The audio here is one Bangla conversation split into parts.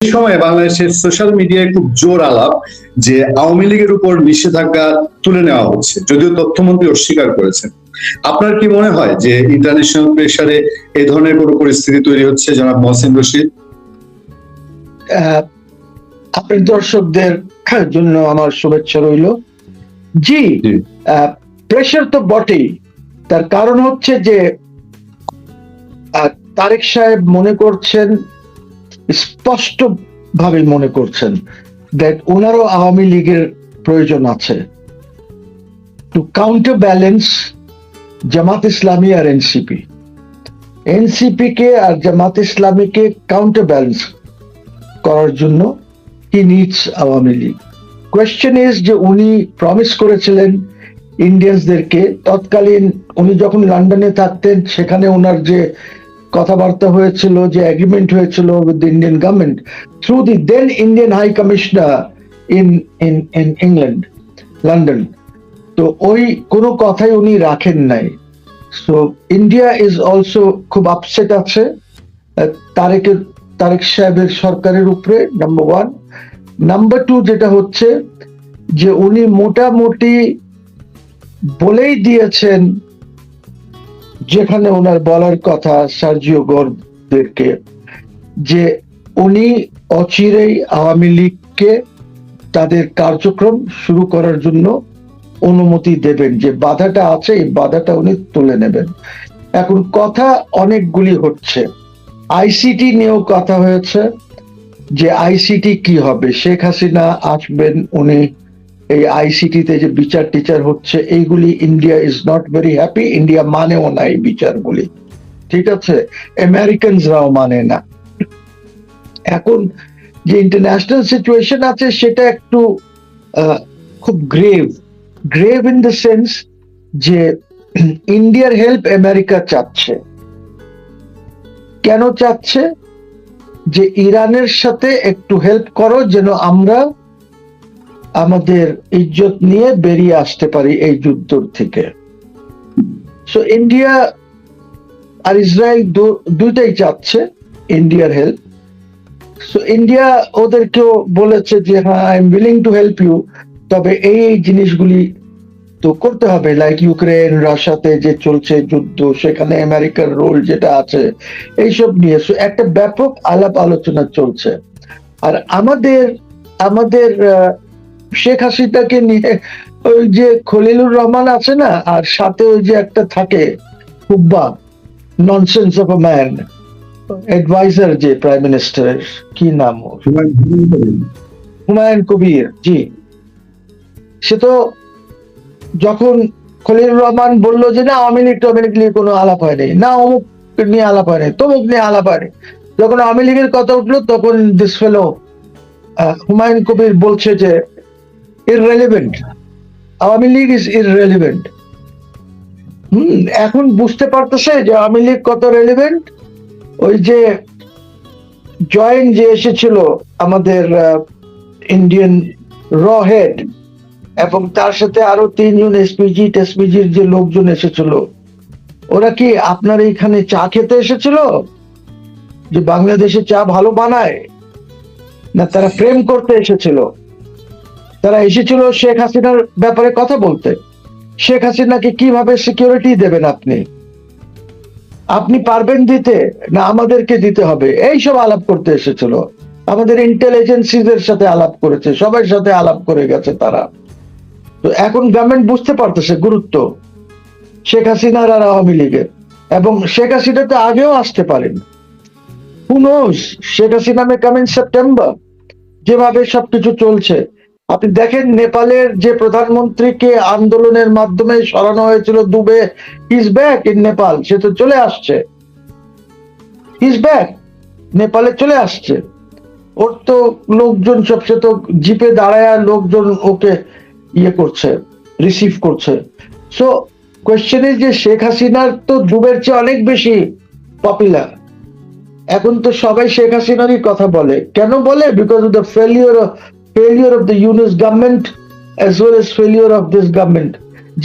সময় বাংলাদেশের সোশ্যাল মিডিয়ায় খুব জোর আলাপ যে আওয়ামী লীগের উপর নিষেধাজ্ঞা তুলে নেওয়া হচ্ছে, যদিও তথ্যমন্ত্রী অস্বীকার করেছেন। আপনার কি মনে হয় যে ইন্টারন্যাশনাল প্রেসারে এই ধরনের কোনো পরিস্থিতি তৈরি হচ্ছে, জনাব মহসিন রশিদ? আপনার দর্শকদের জন্য আমার শুভেচ্ছা রইল। জি, প্রেশার তো বটেই। তার কারণ হচ্ছে যে তারেক সাহেব মনে করছেন, স্পষ্ট ভাবে মনে করছেন দ্যাট ওনারও আওয়ামী লীগের প্রয়োজন আছে two counter balance Jamaat Islami আর এনসিপি কে আর জামাত ইসলামীকে কাউন্টার ব্যালেন্স করার জন্য হি needs Awami League. Question is যে উনি প্রমিস করেছিলেন ইন্ডিয়ানসদেরকে, তৎকালীন উনি যখন লন্ডনে থাকতেন সেখানে ওনার যে কথাবার্তা হয়েছিল, যে এগ্রিমেন্ট হয়েছিল with the Indian government through the then Indian high commissioner in England, London, তো ওই কোনো কথাই উনি রাখেন নাই। সো ইন্ডিয়া ইজ অলসো খুব আপসেট আছে তারেক সাহেবের সরকারের উপরে, নাম্বার ওয়ান। নাম্বার টু যেটা হচ্ছে যে উনি মোটামুটি বলেই দিয়েছেন, যেখানে ওনার বলার কথা সার্জিও গোরদেরকে, যে উনি অচিরেই আওয়ামী লীগকে তাদের কার্যক্রম শুরু করার জন্য অনুমতি দেবেন, যে বাধাটা আছে এই বাধাটা উনি তুলে নেবেন। এখন কথা অনেকগুলি হচ্ছে, আইসিটি নিয়েও কথা হয়েছে যে আইসিটি কি হবে, শেখ হাসিনা আসবেন, উনি এই আইসিটিতে যে বিচার টিচার হচ্ছে এইগুলি, India is not very happy, India মানেও না এই বিচারগুলি, ঠিক আছে, আমেরিকানসরাও মানে না। এখন যে ইন্টারন্যাশনাল সিচুয়েশন আছে সেটা একটু খুব গ্রেভ ইন দ্য সেন্স যে ইন্ডিয়ার হেল্প আমেরিকা চাচ্ছে। কেন চাচ্ছে? যে ইরানের সাথে একটু হেল্প করো যেন আমরা আমাদের ইজ্জত নিয়ে বেরিয়ে আসতে পারি এই যুদ্ধ থেকে। সো ইন্ডিয়া আর ইসরায়েল দুইটাই চাচ্ছে ইন্ডিয়ার হেল্প। সো ইন্ডিয়া ওদেরকেও বলেছে যে হ্যাঁ, I am willing to help you, তবে এই জিনিসগুলি তো করতে হবে, লাইক ইউক্রেন রাশিয়াতে যে চলছে যুদ্ধ, সেখানে আমেরিকার রোল যেটা আছে, এইসব নিয়ে একটা ব্যাপক আলাপ আলোচনা চলছে। আর আমাদের শেখ হাসিনাকে নিয়ে ওই যে খলিলুর রহমান আছে না, আর সাথে ওই যে একটা থাকে হুব্বা, nonsense of a man, adviser যে প্রাইম মিনিস্টারের, কি নাম, হুমায়ুন কবির। জি, সে তো যখন খলিলুর রহমান বলল যে না আওয়ামী লীগ নিয়ে কোনো আলাপ হয়নি, না অমুক নিয়ে আলাপ হয়নি, তমুক নিয়ে আলাপ হয়নি, যখন আওয়ামী লীগের কথা উঠলো তখন দিস ফেলো হুমায়ুন কবির বলছে যে irrelevant, Awami League is irrelevant. এখন বুঝতে পারতেছে যে আওয়ামী লীগ কত রেলেভেন্ট। ওই যে জয়েন যে এসেছিল আমাদের ইন্ডিয়ান র হেড, এবং তার সাথে আরো 3 জন টেসপিজির যে লোকজন এসেছিল, ওরা কি আপনার এইখানে চা খেতে এসেছিল যে বাংলাদেশে চা ভালো বানায়, না তারা প্রেম করতে এসেছিল? তারা এসেছিল শেখ হাসিনার ব্যাপারে কথা বলতে। শেখ হাসিনাকে কিভাবে সিকিউরিটি দেবেন আপনি পারবেন দিতে, না আমাদেরকে দিতে হবে, এইসব আলাপ করতে এসেছিল। আমাদের ইন্টেলিজেন্সিদের সাথে আলাপ করেছে, সবার সাথে আলাপ করে গেছে তারা। তো এখন গভর্নমেন্ট বুঝতে পারতেছে গুরুত্ব শেখ হাসিনার আর আওয়ামী লীগের, এবং শেখ হাসিনা তো আগেও আসতে পারেন, who knows, Sheikh Hasina may come in September. যেভাবে সবকিছু চলছে আপনি দেখেন, নেপালের যে প্রধানমন্ত্রীকে আন্দোলনের মাধ্যমে সরানো হয়েছিল Deuba, is back in Nepal, সে তো চলে আসছে, ইজ ব্যাক, নেপালে চলে আসছে। ওর তো লোকজন সবসে তো জিপে দাঁড়ায় লোকজন ওকে ইয়ে করছে, রিসিভ করছে। সো কোয়েশ্চেন ইজ যে শেখ হাসিনার তো দুবের চেয়ে অনেক বেশি পপুলার। এখন তো সবাই শেখ হাসিনারই কথা বলে। কেন বলে? Because of the failure of the Yunus government as well as failure of this government.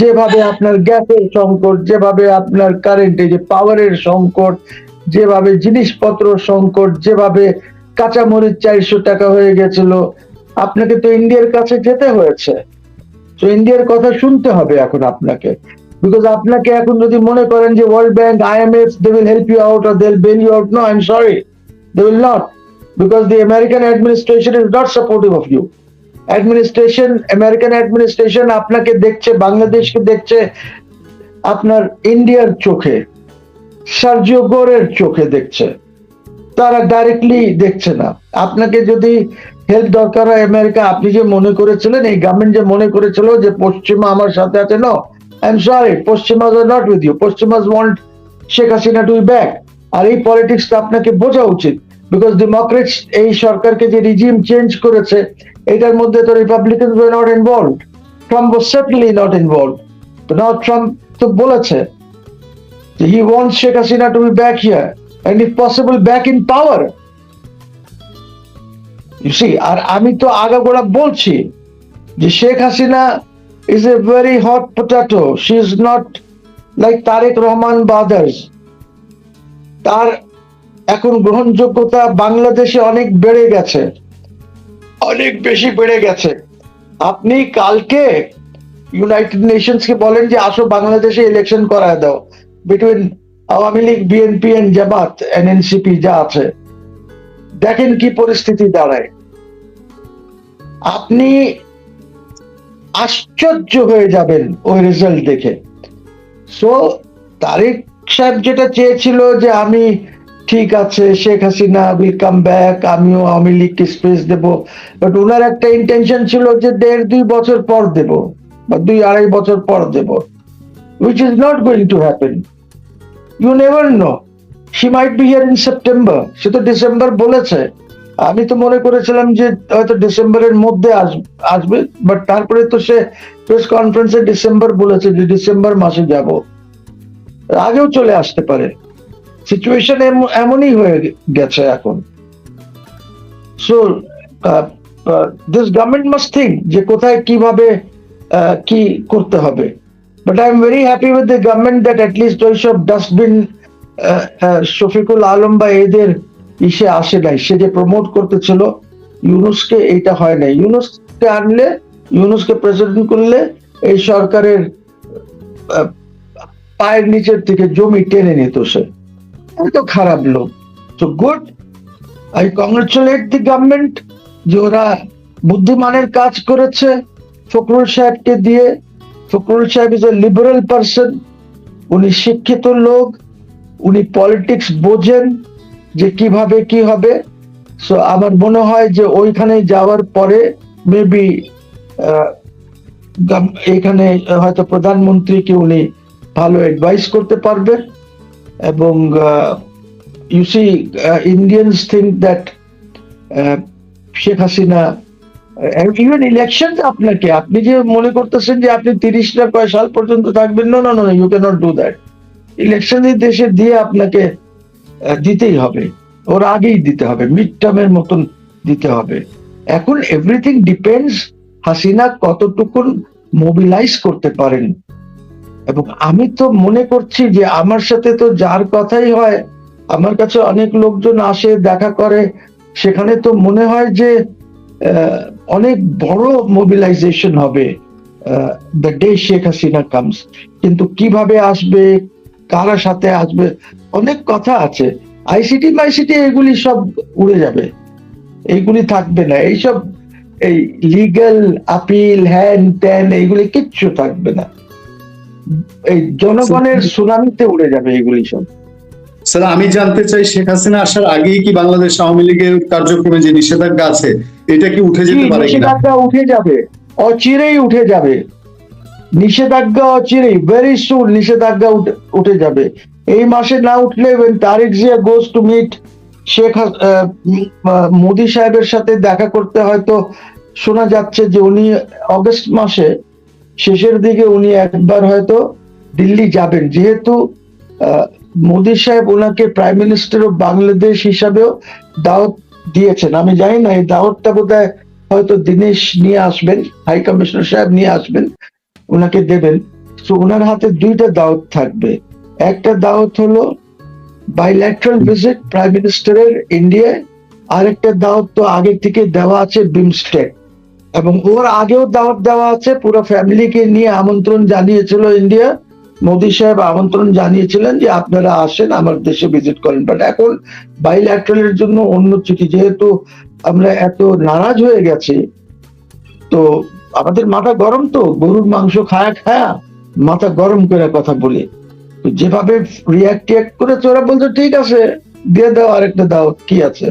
যেভাবে আপনার গ্যাসের সংকট, যেভাবে আপনার কারেন্টে যে পাওয়ারের সংকট, যেভাবে জিনিসপত্র সংকট, যেভাবে কাঁচামরিচ 400 টাকা হয়ে গেছিল, আপনাকে তো ইন্ডিয়ার কাছে যেতে হয়েছে। তো ইন্ডিয়ার কথা শুনতে হবে এখন আপনাকে, বিকজ আপনাকে এখন যদি মনে করেন যে world bank, IMF, they will help you out or they will bail you out, no, I am sorry, they will not, because the American administration is not supportive of you. American administration আপনাকে দেখছে, বাংলাদেশকে দেখছে আপনার ইন্ডিয়ার চোখে, সার্জিও গোরের চোখে দেখছে, তারা ডাইরেক্টলি দেখছে না। আপনাকে যদি হেল্প দরকার হয় আমেরিকা, আপনি যে মনে করেছিলেন, এই গভর্নমেন্ট যে মনে করেছিল যে পশ্চিমা আমার সাথে আছে, নো, আই এম সরি, পশ্চিমাস আর নট উইথ ইউ, পশ্চিমাস want Sheikh Hasina to be back. আর এই পলিটিক্সটা আপনাকে বোঝা উচিত, বিকজ ডেমোক্রেটস এই সরকারকে যে রিজিম চেঞ্জ করেছে, এটার মধ্যে তো Republican were not involved, Trump was certainly not involved. তো নাও ট্রাম্প তো বলেছে যে he wants Sheikh Hasina to be back here and if possible back in power. You see, আর আমি তো আগাগোড়া বলছি যে Sheikh Hasina is a very hot potato, she is not like Tarique Rahman বা others. তার এখন গ্রহণযোগ্যতা বাংলাদেশে অনেক বেড়ে গেছে, অনেক বেশি বেড়ে গেছে। আপনি কালকে ইউনাইটেড নেশনস কে বলেন যে আসো বাংলাদেশে ইলেকশন করায় দাও between Awami League, BNP and Jamaat and NCP যা আছে, দেখেন কি পরিস্থিতি দাঁড়ায়। আপনি আশ্চর্য হয়ে যাবেন ওই রেজাল্ট দেখে। সো তারেক সাহেব যেটা চেয়েছিল যে আমি ঠিক আছে Sheikh Hasina will come back, আমিও আওয়ামী লীগকে স্পেস দেব, বাট ওনার একটা ইন্টেনশন ছিল যে 1.5-2 বছর পর দেব বা 2-2.5 বছর পর দেব, which is not going to happen. You never know. She might be here in September. সে তো ডিসেম্বর বলেছে। আমি তো মনে করেছিলাম যে হয়তো ডিসেম্বরের মধ্যে আসবে, বাট তারপরে তো সে প্রেস কনফারেন্সে ডিসেম্বর বলেছে যে ডিসেম্বর মাসে যাব, আগেও চলে আসতে পারে। সিচুয়েশন এমনই হয়ে গেছে এখন। So this government must think যে কোথায় কিভাবে কি করতে হবে। But I am very happy with the government that at least ওইসব ডাস্টবিন শফিকুল আলম বা এদের ইসে আসে নাই। সে যে প্রমোট করতেছিল ইউনুসকে, এইটা হয় নাই। ইউনুসকে আনলে, ইউনুসকে প্রেসিডেন্ট করলে এই সরকারের পায়ের নিচের থেকে জমি টেনে নিত সে। এত খারাপ লোক। So good, I congratulate the government যে ওরা বুদ্ধিমানের কাজ করেছে ফখরুল সাহেবকে দিয়ে। ফখরুল সাহেব ইজ এ লিবারেল পারসন, উনি শিক্ষিত লোক, উনি পলিটিক্স বোঝেন যে কিভাবে কি হবে। সো আমার মনে হয় যে ওইখানে যাওয়ার পরে মেবি এখানে হয়তো প্রধানমন্ত্রীকে উনি ভালো অ্যাডভাইস করতে পারবেন। এবং you see Indians think that Sheikh Hasina even election, আপনাকে আপনি যে মনে করতেছেন যে আপনি 30 না কয় সাল পর্যন্ত থাকবেন, no no no, you can not do that. Election দেশে দিয়ে আপনাকে দিতেই হবে, ওর আগেই দিতে হবে, মিড টার্মের মতন দিতে হবে। এখন এভরিথিং ডিপেন্ডস হাসিনা কতটুকু মোবিলাইজ করতে পারেন। এবং আমি তো মনে করছি যে আমার সাথে তো যার কথাই হয়, আমার কাছে অনেক লোকজন আসে, দেখা করে, সেখানে তো মনে হয় যে অনেক বড় মোবিলাইজেশন হবে the day Sheikh Hasina comes. কিন্তু কিভাবে আসবে, কারা সাথে আসবে, অনেক কথা আছে। আইসিটি মাইসিটি এগুলি সব উড়ে যাবে, এইগুলি থাকবে না। এইসব এই লিগ্যাল আপিল হ্যান ত্যান এইগুলি কিচ্ছু থাকবে না, এই জনগণের সুনামিতে উড়ে যাবে এগুলি সব। স্যার, আমি জানতে চাই শেখ হাসিনা আসার আগেই কি বাংলাদেশ আওয়ামী লীগের কার্যক্রমে যে নিষেধাজ্ঞা আছে এটা কি উঠে যেতে পারে? নিষেধাজ্ঞা উঠে যাবে, অচিরেই উঠে যাবে নিষেধাজ্ঞা, অচিরেই, ভেরি সুন নিষেধাজ্ঞা উঠে যাবে। এই মাসে না উঠলে when Tarique Zia goes to meet Modi সাহেবের সাথে দেখা করতে, হয়তো শোনা যাচ্ছে যে উনি অগস্ট মাসে শেষের দিকে উনি একবার হয়তো দিল্লি যাবেন, যেহেতু মোদি সাহেব ওনাকে প্রাইম মিনিস্টার অফ বাংলাদেশ হিসাবেও দাওয়াত দিয়েছেন। আমি জানি না এই দাওয়াতটা বোধহয় হয়তো দীনেশ নিয়ে আসবেন, হাই কমিশনার সাহেব নিয়ে আসবেন, ওনাকে দেবেন। তো ওনার হাতে 2টা দাওয়াত থাকবে। একটা দাওয়াত হলো বাইল্যাটারাল ভিজিট প্রাইম মিনিস্টারের ইন্ডিয়ায়, আরেকটা দাওয়াত তো আগে থেকে দেওয়া আছে বিমস্টেক, এবং ওর আগেও দাওয়াত দেওয়া আছে, পুরো ফ্যামিলিকে নিয়ে আমন্ত্রণ জানিয়েছিল ইন্ডিয়া। মোদী সাহেব আমন্ত্রণ জানিয়েছিলেন যে আপনারা আসেন আমার দেশে ভিজিট করেন, বাট এখন বাইল্যাটারালের জন্য অন্য চিঠি, যেহেতু আমরা এত নারাজ হয়ে গেছি, তো আমাদের মাথা গরম, তো গরুর মাংস খায়া খায়া মাথা গরম করে কথা বলি, তো যেভাবে রিয়াক্ট করেছে ওরা বলছে ঠিক আছে দিয়ে দাও আরেকটা দাওয়াত, কি আছে,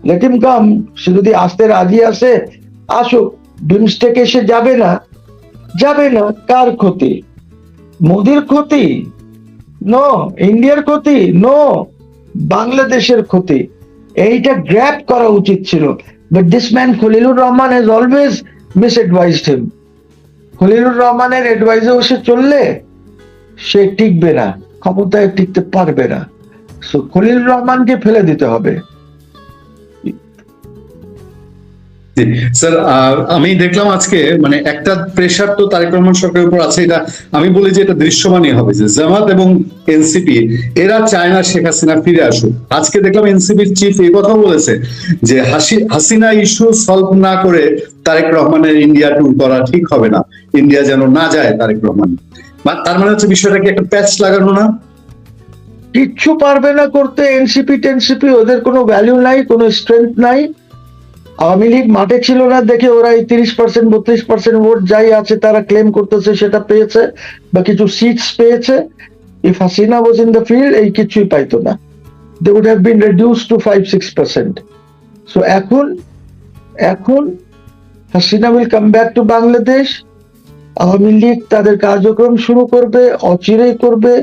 লেট হিম কাম। সে যদি আসতে রাজি আছে আসুক, বিমস্টেক এসে যাবে না, যাবে না, কার ক্ষতি? মোদির ক্ষতি? নো। ইন্ডিয়ার ক্ষতি? নো। বাংলাদেশের ক্ষতি। এইটা গ্র্যাব করা উচিত ছিল, but this man Khalilur Rahman has always miss advised him. Khalilur রহমানের অ্যাডভাইসে সে চললে সে টিকবে না, ক্ষমতায় টিকতে পারবে না। সো খলিলুর রহমানকে ফেলে দিতে হবে। স্যার, আমি দেখলাম আজকে মানে একটা প্রেশার তো তারেক রহমান সরকারের উপর আছে, এটা আমি বলি যে এটা দৃশ্যমানই হবে যে জামাত এবং এনসিপি এরা চায় না শেখ হাসিনা ফিরে আসুক। আজকে দেখলাম এনসিপির চিফ এই কথা বলেছে যে হাসিনা ইস্যু সলভ না করে তারেক রহমানের ইন্ডিয়া ট্যুর করা ঠিক হবে না, ইন্ডিয়া যেন না যায় তারেক রহমান। তার মানে হচ্ছে বিষয়টা কি একটা প্যাচ লাগানো না? কিচ্ছু পারবে না করতে এনসিপি টেনসিপি, ওদের কোনো ভ্যালু নাই, কোনো স্ট্রেংথ নাই। আওয়ামী লীগ মাঠে ছিল না দেখে ওরা এই 30% 32% ভোট যাই আছে তারা ক্লেম করতেছে সেটা পেয়েছে, বা কিছু সিটস পেয়েছে। If Hasina was in the field এই কিছুই পাইতো না, they would have been reduced to 5-6%। So এখন Hasina will come back to Bangladesh, Awami League তাদের কার্যক্রম শুরু করবে, অচিরেই করবে।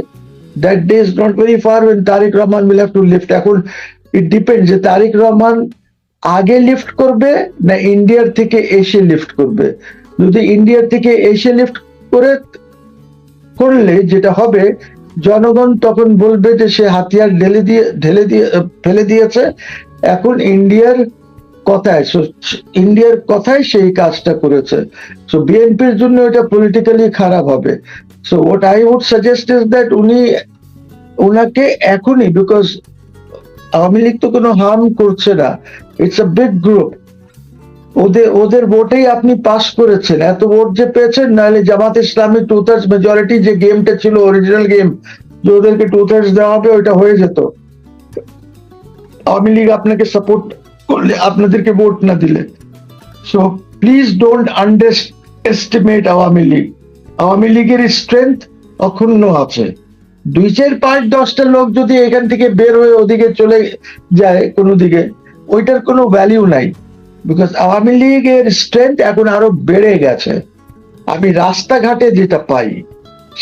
That day is not very far when Tarique Rahman will have to lift। এখন ইট ডিপেন্ড যে তারেক রহমান আগে লিফট করবে না ইন্ডিয়ার থেকে এসে লিফট করবে। যদি ইন্ডিয়ার থেকে এসে লিফট করলে যেটা হবে, জনগণ তখন বলবে যে সে হাতিয়ার ফেলে দিয়েছে। এখন ইন্ডিয়ার কথায় সেই কাজটা করেছে। সো বিএনপির জন্য এটা পলিটিক্যালি খারাপ হবে। So what I would suggest is that উনাকে এখনই, বিকজ আওয়ামী লীগ তো কোনো হার্ম করছে না, ইটস আ বিগ গ্রুপ, ওদের ভোটেই আপনি পাস করেছেন, এত ভোট যে পেয়েছেন, নাহলে জামাত ইসলামী 2/3 মেজরিটি যে গেমটা ছিল অরিজিনাল গেম, যে ওদেরকে 2/3 দেওয়া হবে, ওইটা হয়ে যেত। আওয়ামী লীগ আপনাকে সাপোর্ট করলে, আপনাদেরকে ভোট না দিলে। So please don't under estimate Awami League. Awami লীগের স্ট্রেংথ অক্ষুণ্ণ আছে। 2-4-5-10টা লোক যদি এখান থেকে বের হয়ে ওদিকে চলে যায় কোনো দিকে, ওইটার কোনো ভ্যালিউ নাই, বিকজ আওয়ামী লীগের স্ট্রেংথ এখন আরো বেড়ে গেছে। আমি রাস্তাঘাটে যেটা পাই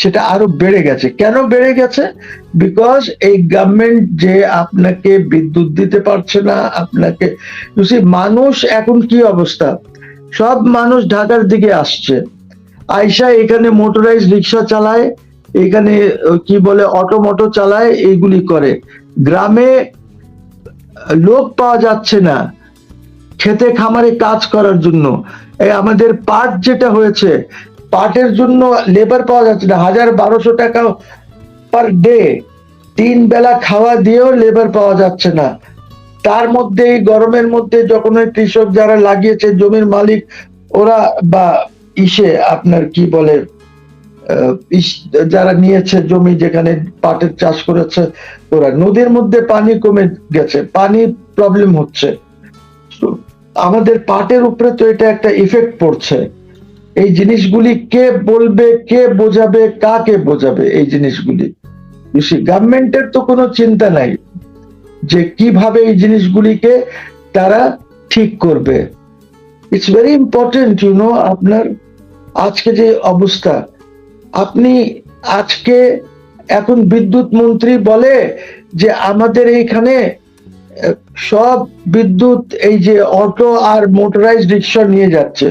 সেটা আরো বেড়ে গেছে। কেন বেড়ে গেছে? বিকজ এই গভর্নমেন্ট যে আপনাকে বিদ্যুৎ দিতে পারছে না, আপনাকে মানুষ এখন কি অবস্থা, সব মানুষ ঢাকার দিকে আসছে, আইসা এখানে মোটরাইজ রিক্সা চালায়, এখানে কি বলে অটো চালায়, এইগুলি করে। গ্রামে লোক পাওয়া যাচ্ছে না খেতে খামারে কাজ করার জন্য। এই আমাদের পাট যেটা হয়েছে, পাটের জন্য লেবার পাওয়া যাচ্ছে না, 1000-1200 টাকা পার ডে, 3 বেলা খাওয়া দিয়েও লেবার পাওয়া যাচ্ছে না। তার মধ্যে এই গরমের মধ্যে যখন ওই কৃষক যারা লাগিয়েছে, জমির মালিক ওরা, বা আপনার কি বলে যারা নিয়েছে জমি যেখানে পাটের চাষ করেছে, ওরা নদীর মধ্যে পানি কমে গেছে, পানি প্রবলেম হচ্ছে। আমাদের পাটের উপরে তো এটা একটা ইফেক্ট পড়ছে। এই জিনিসগুলি কে বলবে, কে বোঝাবে, কাকে বোঝাবে এই জিনিসগুলি? গভর্নমেন্টের তো কোনো চিন্তা নাই যে কিভাবে এই জিনিসগুলিকে তারা ঠিক করবে। ইটস ভেরি ইম্পর্টেন্ট আপনার আজকে যে অবস্থা, আপনি আজকে এখন বিদ্যুৎ মন্ত্রী বলে যে আমাদের এইখানে সব বিদ্যুৎ এই যে অটো আর মোটরাইজ রিক্সা নিয়ে যাচ্ছে,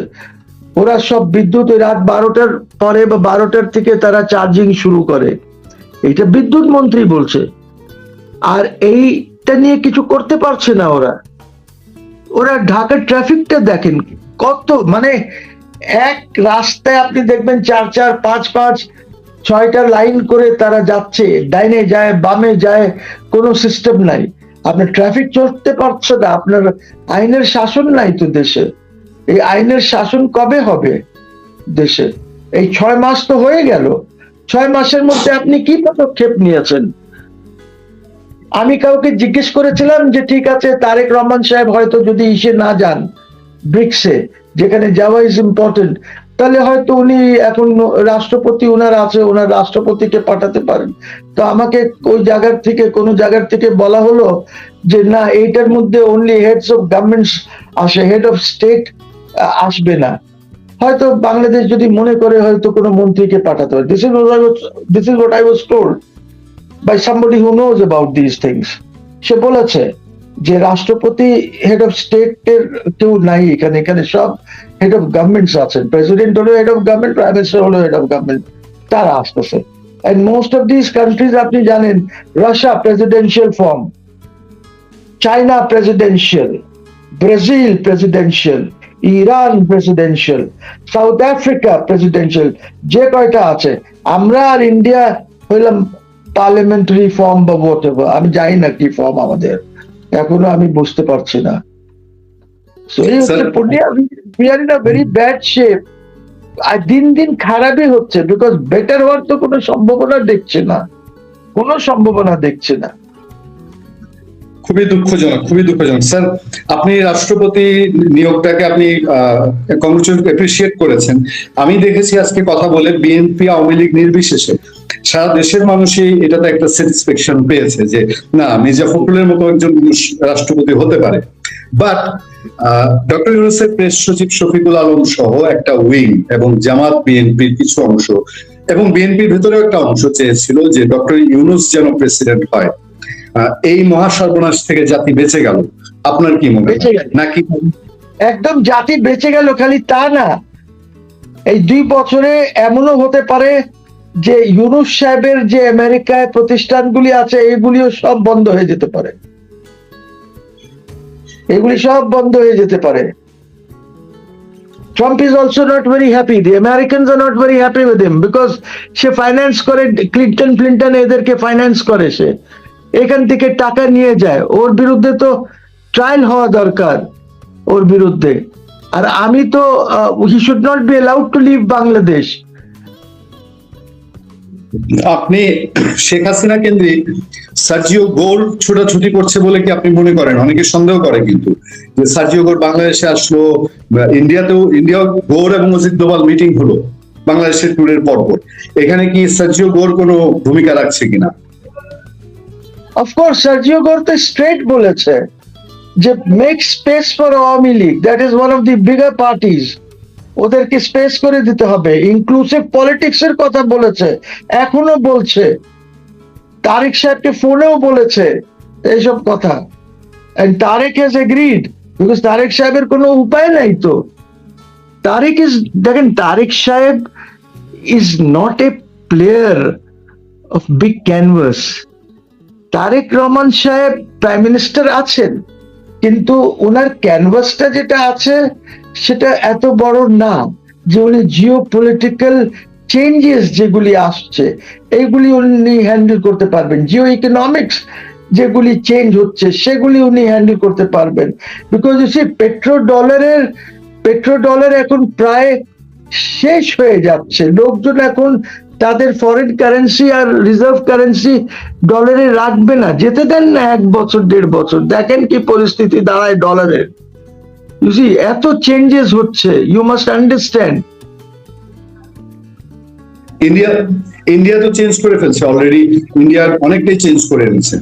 ওরা সব বিদ্যুৎ রাত 12টার পরে বা 12টার থেকে তারা চার্জিং শুরু করে। এটা বিদ্যুৎ মন্ত্রী বলছে, আর এইটা নিয়ে কিছু করতে পারছে না ওরা ঢাকার ট্রাফিকটা দেখেন কত, মানে এক রাস্তায় আপনি দেখবেন 4-4, 5-5, 6টা লাইন করে তারা যাচ্ছে, ডাইনে যায় বামে যায়, কোনো সিস্টেম নাই। আপনার ট্রাফিক চলতে পারছে না, আপনার আইনের শাসন নাই তো দেশে। এই আইনের শাসন কবে হবে দেশে? এই 6 মাস তো হয়ে গেল। 6 মাসের মধ্যে আপনি কি পদক্ষেপ নিয়েছেন? আমি কাউকে জিজ্ঞেস করেছিলাম যে ঠিক আছে, তারেক রহমান সাহেব হয়তো যদি ইসে না যান ব্রিক্সে, যেখানে যাওয়া ইজ ইম্পর্টেন্ট, তাহলে হয়তো উনি এখন রাষ্ট্রপতি উনার আছে, ওনার রাষ্ট্রপতিকে পাঠাতে পারেন। তো আমাকে ওই জায়গার থেকে, কোনো জায়গার থেকে বলা হলো যে না, এইটার মধ্যে অনলি হেডস অফ গভর্নমেন্টস আসে, হেড অফ স্টেট আসবে না। হয়তো বাংলাদেশ যদি মনে করে হয়তো কোনো মন্ত্রীকে পাঠাতে হবে। This is what I was told by somebody who knows about these things. সে বলেছে যে রাষ্ট্রপতি, হেড অফ স্টেট এর কেউ নাই এখানে, এখানে সব হেড অফ গভর্নমেন্টস আছেন। প্রেসিডেন্ট হলো head of government, prime minister হলো হেড অফ গভর্নমেন্ট, তারা আসতেছে। And most of this countries আপনি জানেন, Russia presidential form, China presidential, Brazil presidential, Iran presidential, South Africa presidential, যে কয়টা আছে। আমরা আর ইন্ডিয়া হইলাম পার্লামেন্টারি ফর্ম বা whatever, আমি জানি না কি ফর্ম আমাদের, এখনো আমি বুঝতে পারছি না। So এই হচ্ছে Punia, we are in a very bad shape. আর দিন দিন খারাপই হচ্ছে, বিকজ বেটার হওয়ার তো কোনো সম্ভাবনা দেখছে না, কোনো সম্ভাবনা দেখছে না। খুবই দুঃখজনক, খুবই দুঃখজনক। স্যার, আপনি রাষ্ট্রপতি নিয়োগটাকে আপনি এপ্রিসিয়েট করেছেন। আমি দেখেছি আজকে কথা বলে বিএনপি আওয়ামী লীগ নির্বিশেষে সারা দেশের মানুষই এটাতে একটা স্যাটিসফ্যাকশন পেয়েছে যে না, মির্জা ফখরুলের মতো একজন রাষ্ট্রপতি হতে পারে। বাট ডক্টর ইউনূসের প্রেস সচিব শফিকুল আলম সহ একটা উইং এবং জামাত বিএনপির কিছু অংশ এবং বিএনপির ভেতরেও একটা অংশ চেয়েছিল যে ডক্টর ইউনূস যেন প্রেসিডেন্ট হয়। এই মহা সর্বনাশ থেকে জাতি বেঁচে গেল, আপনার কি মনে হয়? নাকি একদম জাতি বেঁচে গেল খালি তা না, এই 2 বছরে এমনও হতে পারে যে ইউনূস সাহেবের যে আমেরিকায় প্রতিষ্ঠানগুলি আছে এগুলিও সব বন্ধ হয়ে যেতে পারে, এগুলি সব বন্ধ হয়ে যেতে পারে। Trump is also not very happy. The Americans are not very happy with him because say finance করে, ক্লিন্টন এদেরকে ফাইন্যান্স করে, সে এখান থেকে টাকা নিয়ে যায়। ওর বিরুদ্ধে তো ট্রায়াল হওয়া দরকার, ওর বিরুদ্ধে। আর আমি তো he should not be allowed to leave Bangladesh. আপনি শেখ হাসিনা কেন্দ্রিক সার্জিও গোল ছোটাছুটি করছে বলে কি আপনি মনে করেন? অনেকে সন্দেহ করে কিন্তু যে সার্জিও গোল বাংলাদেশে আসলো, ইন্ডিয়া গোর এবং অজিত দোভাল মিটিং হলো বাংলাদেশের ট্যুরের পরপর, এখানে কি সার্জিও গোর কোনো ভূমিকা রাখছে কিনা? অফকোর্স সার্জিও গোর তো স্ট্রেট বলেছে যে make space for Awami League, that is one of the bigger parties, ওদেরকে স্পেস করে দিতে হবে। ইনক্লুসিভ পলিটিক্স এর কথা বলেছে, এখনো বলছে, তারেক সাহেবকে ফোনেও বলেছে এইসব কথা। And Tarique has agreed, because Tarique সাহেবের কোনো উপায় নাই তো। তারেক ইজ, দেখেন, তারেক সাহেব is not a player of big canvas. Tarique Rahman সাহেব প্রাইম মিনিস্টার আছেন, কিন্তু ওনার ক্যানভাসটা যেটা আছে সেটা এত বড় না যে উনি জিও পলিটিক্যাল চেঞ্জেস যেগুলি আসছে এইগুলি উনি হ্যান্ডেল করতে পারবেন। জিও ইকোনমিক্স যেগুলি চেঞ্জ হচ্ছে সেগুলি উনি হ্যান্ডেল করতে পারবেন। বিকজ পেট্রো ডলার এখন প্রায় শেষ হয়ে যাচ্ছে। লোকজন এখন তাদের ফরেন কারেন্সি আর রিজার্ভ কারেন্সি ডলারে রাখবে না, যেতে দেন না 1 বছর 1.5 বছর, দেখেন কি পরিস্থিতি দাঁড়ায় ডলারের। ইউ সি, এত চেঞ্জেস হচ্ছে, ইউ মাস্ট আন্ডারস্ট্যান্ড। ইন্ডিয়া তো চেঞ্জ করে ফেলছে অলরেডি, ইন্ডিয়া অনেকটাই চেঞ্জ করে এনেছে।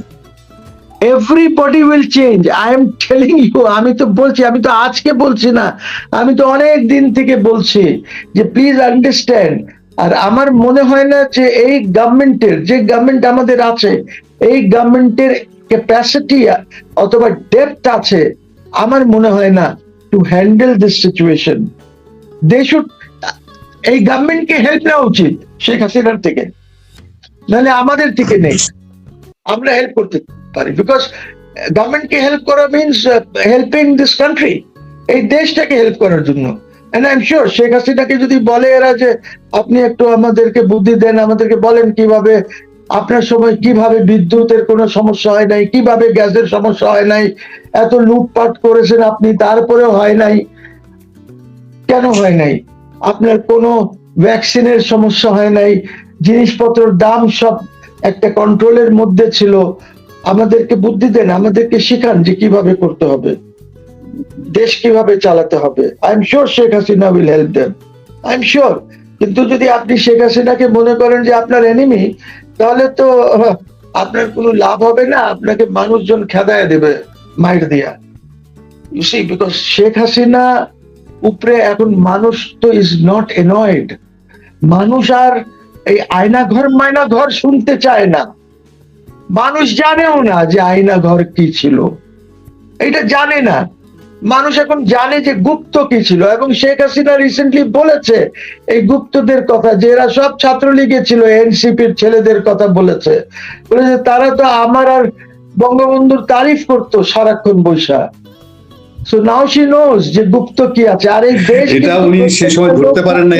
Everybody will change, I am telling you. আমি তো বলছি, আমি তো আজকে বলছি না, আমি তো অনেক দিন থেকে বলছি যে প্লিজ আন্ডারস্ট্যান্ড। আর আমার মনে হয় না যে এই গভর্নমেন্টের, যে গভর্নমেন্ট আমাদের আছে, এই গভর্নমেন্টের ক্যাপাসিটি অথবা ডেপথ আছে, আমার মনে হয় না to handle this situation. They should, এই গভর্নমেন্টকে হেল্প নেওয়া উচিত শেখ হাসিনার থেকে, নাহলে আমাদের থেকে নেই, আমরা হেল্প করতে পারি। বিকজ গভর্নমেন্টকে হেল্প করা মিনস হেল্পিং দিস কান্ট্রি, এই দেশটাকে হেল্প করার জন্য। And I am sure Sheikh হাসিনাকে যদি বলে এরা যে আপনি একটু আমাদেরকে বুদ্ধি দেন, আমাদেরকে বলেন কিভাবে আপনার সময় কিভাবে বিদ্যুতের কোনো সমস্যা হয় নাই, কিভাবে গ্যাসের সমস্যা হয় নাই, এত লুটপাট করেছেন আপনি, তারপরেও হয় নাই। কেন হয় নাই? আপনার কোনো ভ্যাকসিনের সমস্যা হয় নাই, জিনিসপত্রের দাম সব একটা কন্ট্রোলের মধ্যে ছিল। আমাদেরকে বুদ্ধি দেন, আমাদেরকে শিখান যে কিভাবে করতে হবে, দেশ কিভাবে চালাতে হবে। I am sure Sheikh Hasina will help them, I am sure. কিন্তু যদি আপনি শেখ হাসিনাকে মনে করেন যে আপনার এনিমি, তাহলে তো আপনার কোনো লাভ হবে না, আপনাকে মানুষজন খেদায় দেবে মাইর দিয়া। You see, because Sheikh Hasina উপরে এখন মানুষ তো ইজ নট এনয়েড। মানুষ আর এই আয়না ঘর মায়না ঘর শুনতে চায় না। মানুষ জানেও না যে আয়না ঘর কি ছিল, এটা জানে না। মানুষ এখন জানে যে গুপ্ত কি ছিল, এবং শেখ হাসিনা রিসেন্টলি বলেছে এই গুপ্তদের কথা, যে এরা সব ছাত্রলীগে ছিল, এনসিপির ছেলেদের কথা বলেছে। বলেছে তারা তো আমার আর বঙ্গবন্ধুর তারিফ করতো সারাক্ষণ বৈশা। সো নাও শি নোজ যে গুপ্ত কি আছে। আর এই দেশ এটা উনি সে সময় ধরতে পারেন না,